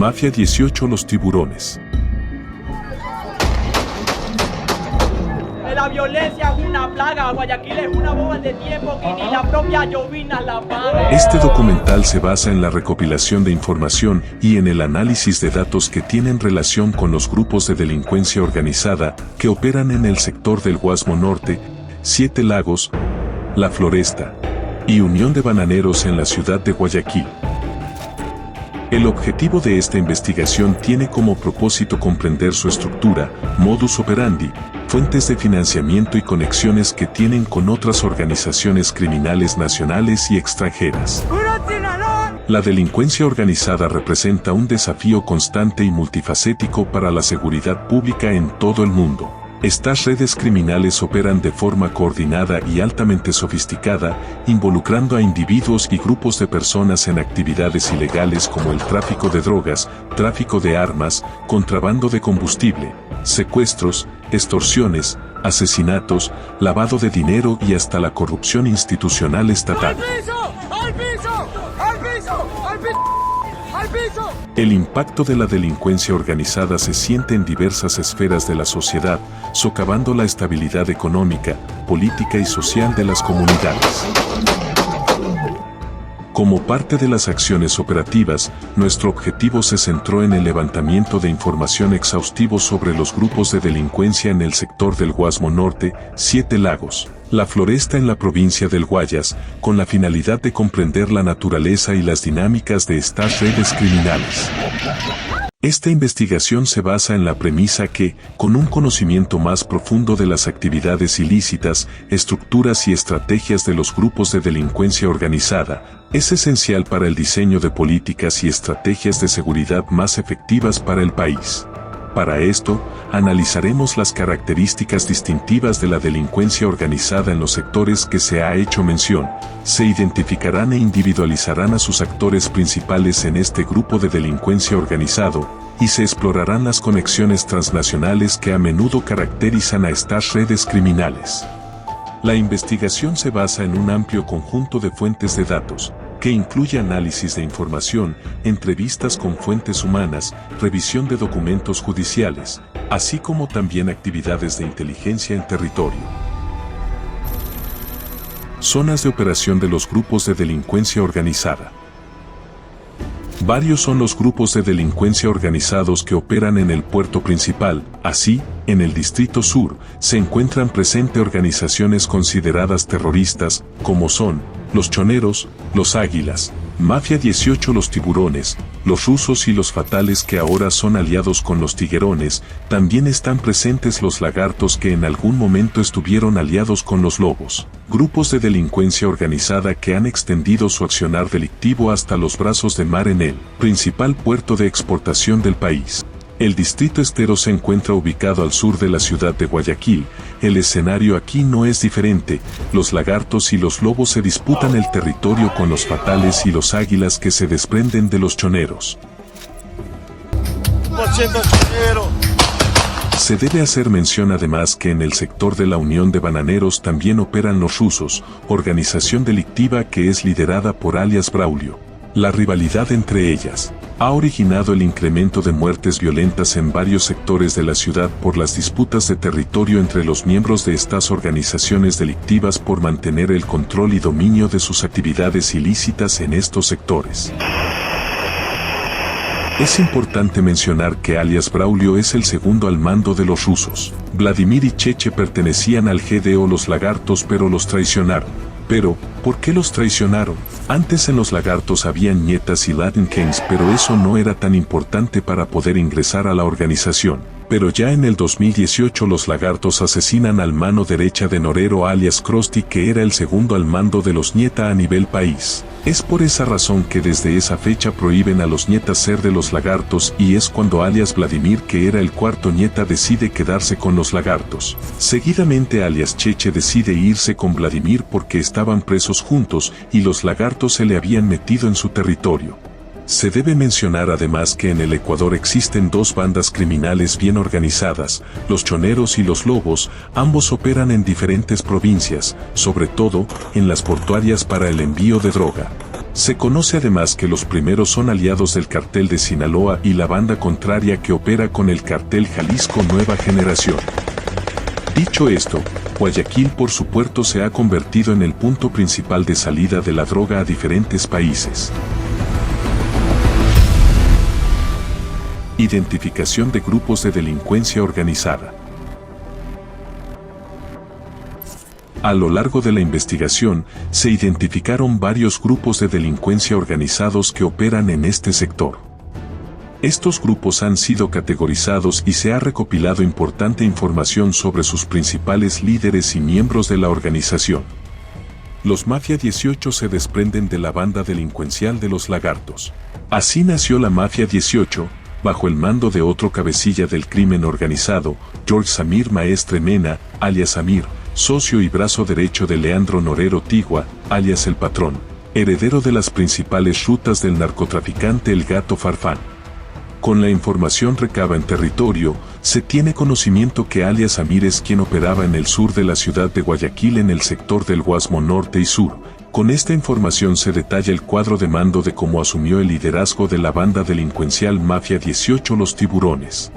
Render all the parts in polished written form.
Mafia 18 Los Tiburones. La violencia es una plaga, Guayaquil es una bomba de tiempo que ni la propia llovina la para. Este documental se basa en la recopilación de información y en el análisis de datos que tienen relación con los grupos de delincuencia organizada que operan en el sector del Guasmo Norte, Siete Lagos, La Floresta y Unión de Bananeros en la ciudad de Guayaquil. El objetivo de esta investigación tiene como propósito comprender su estructura, modus operandi, fuentes de financiamiento y conexiones que tienen con otras organizaciones criminales nacionales y extranjeras. La delincuencia organizada representa un desafío constante y multifacético para la seguridad pública en todo el mundo. Estas redes criminales operan de forma coordinada y altamente sofisticada, involucrando a individuos y grupos de personas en actividades ilegales como el tráfico de drogas, tráfico de armas, contrabando de combustible, secuestros, extorsiones, asesinatos, lavado de dinero y hasta la corrupción institucional estatal. El impacto de la delincuencia organizada se siente en diversas esferas de la sociedad, socavando la estabilidad económica, política y social de las comunidades. Como parte de las acciones operativas, nuestro objetivo se centró en el levantamiento de información exhaustivo sobre los grupos de delincuencia en el sector del Guasmo Norte, Siete Lagos, La Floresta en la provincia del Guayas, con la finalidad de comprender la naturaleza y las dinámicas de estas redes criminales. Esta investigación se basa en la premisa que, con un conocimiento más profundo de las actividades ilícitas, estructuras y estrategias de los grupos de delincuencia organizada, es esencial para el diseño de políticas y estrategias de seguridad más efectivas para el país. Para esto, analizaremos las características distintivas de la delincuencia organizada en los sectores que se ha hecho mención, se identificarán e individualizarán a sus actores principales en este grupo de delincuencia organizado, y se explorarán las conexiones transnacionales que a menudo caracterizan a estas redes criminales. La investigación se basa en un amplio conjunto de fuentes de datos, que incluye análisis de información, entrevistas con fuentes humanas, revisión de documentos judiciales, así como también actividades de inteligencia en territorio. Zonas de operación de los grupos de delincuencia organizada. Varios son los grupos de delincuencia organizados que operan en el puerto principal. Así, en el Distrito Sur, se encuentran presentes organizaciones consideradas terroristas, como son los Choneros, los Águilas, Mafia 18 Los Tiburones, los Rusos y los Fatales que ahora son aliados con los Tiguerones. También están presentes los Lagartos que en algún momento estuvieron aliados con los Lobos. Grupos de delincuencia organizada que han extendido su accionar delictivo hasta los brazos de mar en el principal puerto de exportación del país. El Distrito Estero se encuentra ubicado al sur de la ciudad de Guayaquil. El escenario aquí no es diferente. Los Lagartos y los Lobos se disputan el territorio con los Fatales y los Águilas que se desprenden de los Choneros. Se debe hacer mención además que en el sector de la Unión de Bananeros también operan los Rusos, organización delictiva que es liderada por alias Braulio. La rivalidad entre ellas ha originado el incremento de muertes violentas en varios sectores de la ciudad por las disputas de territorio entre los miembros de estas organizaciones delictivas por mantener el control y dominio de sus actividades ilícitas en estos sectores. Es importante mencionar que alias Braulio es el segundo al mando de los rusos. Vladimir y Cheche pertenecían al GDO Los Lagartos pero los traicionaron. Pero, ¿por qué los traicionaron? Antes en los Lagartos habían nietas y Latin Kings, pero eso no era tan importante para poder ingresar a la organización. Pero ya en el 2018 los Lagartos asesinan al mano derecha de Norero alias Krusty que era el segundo al mando de los Nieta a nivel país. Es por esa razón que desde esa fecha prohíben a los Nietas ser de los Lagartos y es cuando alias Vladimir que era el cuarto Nieta decide quedarse con los Lagartos. Seguidamente alias Cheche decide irse con Vladimir porque estaban presos juntos y los Lagartos se le habían metido en su territorio. Se debe mencionar además que en el Ecuador existen dos bandas criminales bien organizadas, los Choneros y los Lobos. Ambos operan en diferentes provincias, sobre todo en las portuarias para el envío de droga. Se conoce además que los primeros son aliados del cartel de Sinaloa y la banda contraria que opera con el cartel Jalisco Nueva Generación. Dicho esto, Guayaquil por su puerto se ha convertido en el punto principal de salida de la droga a diferentes países. Identificación de grupos de delincuencia organizada. A lo largo de la investigación, se identificaron varios grupos de delincuencia organizados que operan en este sector. Estos grupos han sido categorizados y se ha recopilado importante información sobre sus principales líderes y miembros de la organización. Los Mafia 18 se desprenden de la banda delincuencial de los Lagartos. Así nació la Mafia 18, bajo el mando de otro cabecilla del crimen organizado, George Samir Maestre Mena, alias Samir, socio y brazo derecho de Leandro Norero Tigua, alias El Patrón, heredero de las principales rutas del narcotraficante El Gato Farfán. Con la información recabada en territorio, se tiene conocimiento que alias Samir es quien operaba en el sur de la ciudad de Guayaquil en el sector del Guasmo Norte y Sur. Con esta información se detalla el cuadro de mando de cómo asumió el liderazgo de la banda delincuencial Mafia 18 Los Tiburones.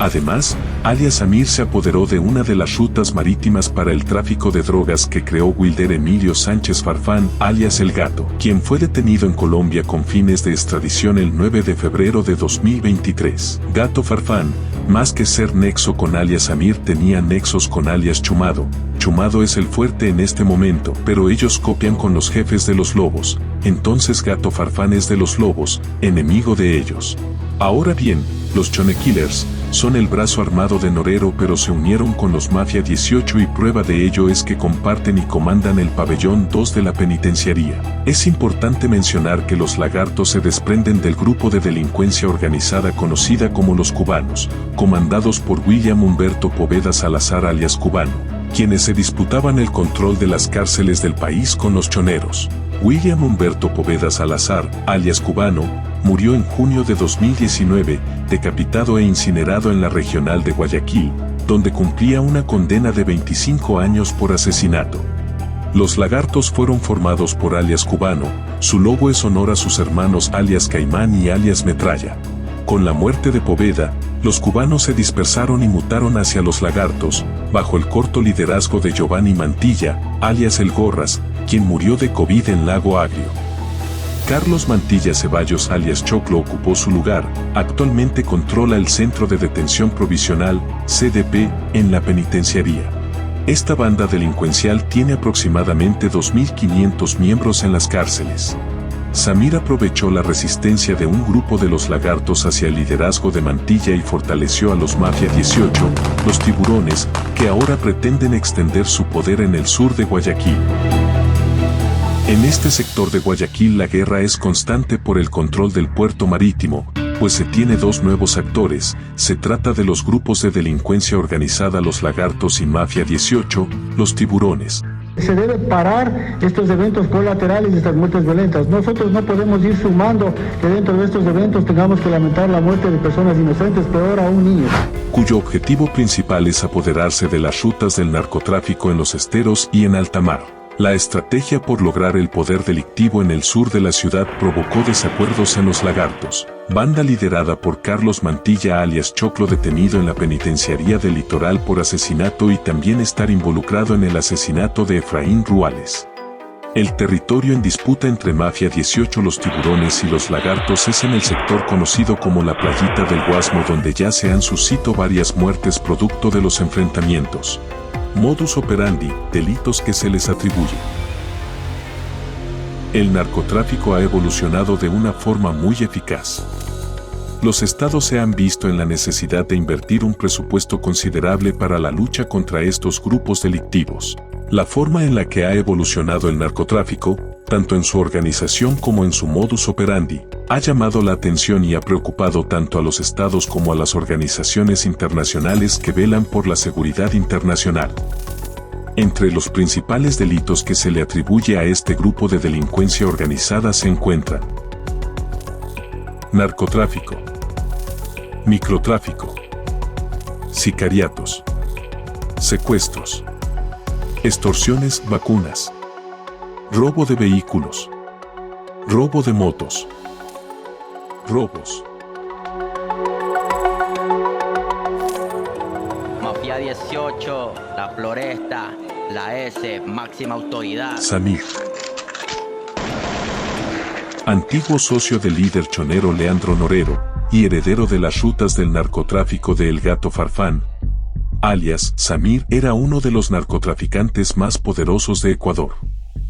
Además, alias Samir se apoderó de una de las rutas marítimas para el tráfico de drogas que creó Wilder Emilio Sánchez Farfán, alias El Gato, quien fue detenido en Colombia con fines de extradición el 9 de febrero de 2023. Gato Farfán, más que ser nexo con alias Samir, tenía nexos con alias Chumado. Chumado es el fuerte en este momento, pero ellos copian con los jefes de los Lobos, entonces Gato Farfán es de los Lobos, enemigo de ellos. Ahora bien, los Chone Killers son el brazo armado de Norero, pero se unieron con los Mafia 18 y prueba de ello es que comparten y comandan el pabellón 2 de la penitenciaría. Es importante mencionar que los Lagartos se desprenden del grupo de delincuencia organizada conocida como los Cubanos, comandados por William Humberto Poveda Salazar alias Cubano, quienes se disputaban el control de las cárceles del país con los choneros. William Humberto Poveda Salazar, alias Cubano, murió en junio de 2019, decapitado e incinerado en la regional de Guayaquil, donde cumplía una condena de 25 años por asesinato. Los Lagartos fueron formados por alias Cubano, su logo es honor a sus hermanos alias Caimán y alias Metralla. Con la muerte de Poveda, los cubanos se dispersaron y mutaron hacia los Lagartos, bajo el corto liderazgo de Giovanni Mantilla, alias El Gorras, quien murió de COVID en Lago Agrio. Carlos Mantilla Ceballos alias Choclo ocupó su lugar, actualmente controla el Centro de Detención Provisional, CDP, en la penitenciaría. Esta banda delincuencial tiene aproximadamente 2.500 miembros en las cárceles. Samir aprovechó la resistencia de un grupo de los Lagartos hacia el liderazgo de Mantilla y fortaleció a los Mafia 18, los Tiburones, que ahora pretenden extender su poder en el sur de Guayaquil. En este sector de Guayaquil la guerra es constante por el control del puerto marítimo, pues se tiene dos nuevos actores, se trata de los grupos de delincuencia organizada Los Lagartos y Mafia 18, los Tiburones. Se debe parar estos eventos colaterales y estas muertes violentas. Nosotros no podemos ir sumando que dentro de estos eventos tengamos que lamentar la muerte de personas inocentes, peor aún niños. Cuyo objetivo principal es apoderarse de las rutas del narcotráfico en los esteros y en alta mar. La estrategia por lograr el poder delictivo en el sur de la ciudad provocó desacuerdos en los Lagartos, banda liderada por Carlos Mantilla alias Choclo, detenido en la penitenciaría del Litoral por asesinato y también estar involucrado en el asesinato de Efraín Ruales. El territorio en disputa entre Mafia 18, los Tiburones y los Lagartos es en el sector conocido como la Playita del Guasmo, donde ya se han suscitado varias muertes producto de los enfrentamientos. Modus operandi, delitos que se les atribuye. El narcotráfico ha evolucionado de una forma muy eficaz. Los estados se han visto en la necesidad de invertir un presupuesto considerable para la lucha contra estos grupos delictivos. La forma en la que ha evolucionado el narcotráfico tanto en su organización como en su modus operandi, ha llamado la atención y ha preocupado tanto a los estados como a las organizaciones internacionales que velan por la seguridad internacional. Entre los principales delitos que se le atribuye a este grupo de delincuencia organizada se encuentran narcotráfico, microtráfico, sicariatos, secuestros, extorsiones, vacunas, robo de vehículos, robo de motos, robos. Mafia 18, La Floresta, la S, máxima autoridad. Samir. Antiguo socio del líder chonero Leandro Norero y heredero de las rutas del narcotráfico de El Gato Farfán, alias Samir, era uno de los narcotraficantes más poderosos de Ecuador.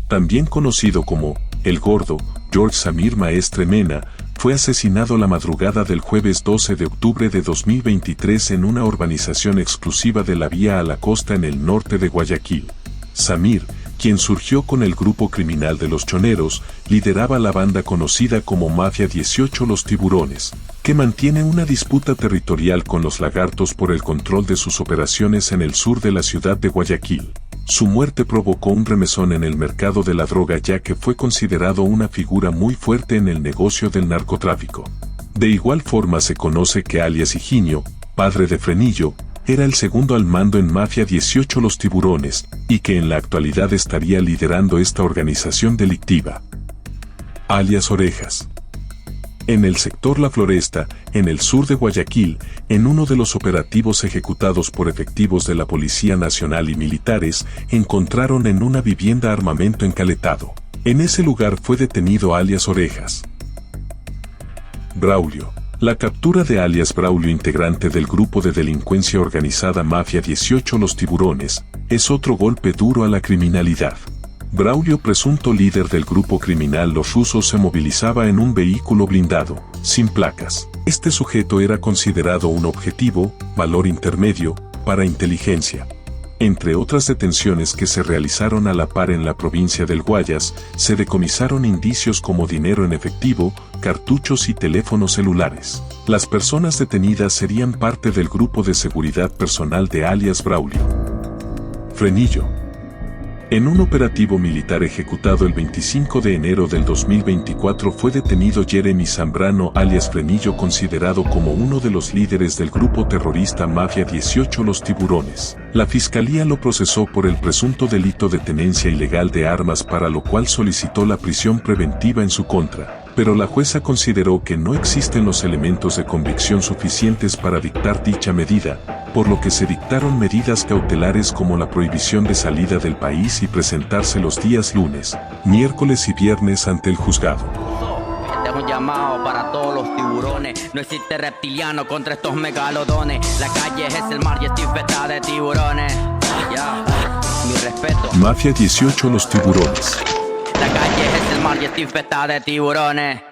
También conocido como El Gordo, George Samir Maestre Mena, fue asesinado la madrugada del jueves 12 de octubre de 2023 en una urbanización exclusiva de la Vía a la Costa en el norte de Guayaquil. Samir, quien surgió con el grupo criminal de los Choneros, lideraba la banda conocida como Mafia 18 Los Tiburones, que mantiene una disputa territorial con los Lagartos por el control de sus operaciones en el sur de la ciudad de Guayaquil. Su muerte provocó un remesón en el mercado de la droga, ya que fue considerado una figura muy fuerte en el negocio del narcotráfico. De igual forma se conoce que alias Higinio, padre de Frenillo, era el segundo al mando en Mafia 18 Los Tiburones, y que en la actualidad estaría liderando esta organización delictiva. Alias Orejas. En el sector La Floresta, en el sur de Guayaquil, en uno de los operativos ejecutados por efectivos de la Policía Nacional y militares, encontraron en una vivienda armamento encaletado. En ese lugar fue detenido alias Orejas. Braulio. La captura de alias Braulio, integrante del grupo de delincuencia organizada Mafia 18 Los Tiburones, es otro golpe duro a la criminalidad. Braulio, presunto líder del grupo criminal Los Rusos, se movilizaba en un vehículo blindado, sin placas. Este sujeto era considerado un objetivo, valor intermedio, para inteligencia. Entre otras detenciones que se realizaron a la par en la provincia del Guayas, se decomisaron indicios como dinero en efectivo, cartuchos y teléfonos celulares. Las personas detenidas serían parte del grupo de seguridad personal de alias Braulio. Frenillo. En un operativo militar ejecutado el 25 de enero del 2024 fue detenido Jeremy Zambrano alias Frenillo, considerado como uno de los líderes del grupo terrorista Mafia 18 Los Tiburones. La fiscalía lo procesó por el presunto delito de tenencia ilegal de armas, para lo cual solicitó la prisión preventiva en su contra, pero la jueza consideró que no existen los elementos de convicción suficientes para dictar dicha medida, por lo que se dictaron medidas cautelares como la prohibición de salida del país y presentarse los días lunes, miércoles y viernes ante el juzgado. Este es un llamado para todos los tiburones. No existe reptiliano contra estos megalodones. La calle es el mar y está infestada de tiburones. Mi respeto. Mafia 18 Los Tiburones. La calle es el mar y está infestada de tiburones.